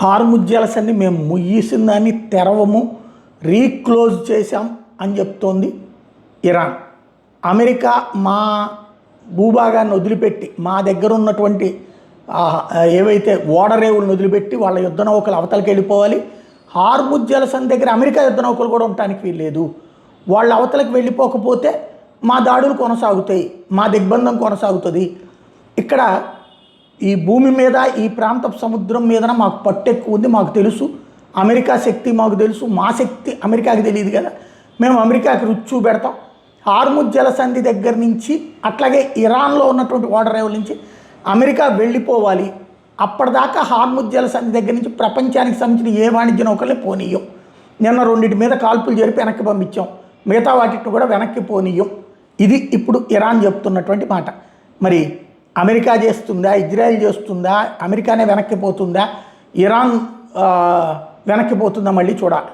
Hormuz జలసంధి మేము ముగిసిన దాన్ని తెరవము, రీక్లోజ్ చేశాం అని చెప్తోంది ఇరాన్. అమెరికా మా భూభాగాన్ని వదిలిపెట్టి మా దగ్గర ఉన్నటువంటి ఏవైతే ఓడరేవులను వదిలిపెట్టి వాళ్ళ యుద్ధ నౌకలు అవతలకి వెళ్ళిపోవాలి. హార్ముజ్ జలసంధి దగ్గర అమెరికా యుద్ధ నౌకలు కూడా ఉండటానికి వీల్లేదు. వాళ్ళు అవతలకి వెళ్ళిపోకపోతే మా దాడులు కొనసాగుతాయి, మా దిగ్బంధం కొనసాగుతుంది. ఇక్కడ ఈ భూమి మీద ఈ ప్రాంత సముద్రం మీద మాకు పట్టు ఎక్కువ ఉంది, మాకు తెలుసు. అమెరికా శక్తి మాకు తెలుసు, మా శక్తి అమెరికాకి తెలియదు కదా. మేము అమెరికాకి రుచి పెడతాం. హార్ముజ్ జలసంధి దగ్గర నుంచి అట్లాగే ఇరాన్లో ఉన్నటువంటి ఓడరేవుల నుంచి అమెరికా వెళ్ళిపోవాలి. అప్పటిదాకా హార్ముజ్ జలసంధి దగ్గర నుంచి ప్రపంచానికి సంబంధించిన ఏ వాణిజ్య నౌకల్ని పోనీయం. నిన్న 2 మీద కాల్పులు జరిపి వెనక్కి పంపించాం, మిగతా వాటిని కూడా వెనక్కి పోనీయం. ఇది ఇప్పుడు ఇరాన్ చెప్తున్నటువంటి మాట. మరి అమెరికా చేస్తుందా, ఇజ్రాయెల్ చేస్తుందా, అమెరికానే వెనక్కి పోతుందా, ఇరాన్ వెనక్కి పోతుందా, మళ్ళీ చూడాలి.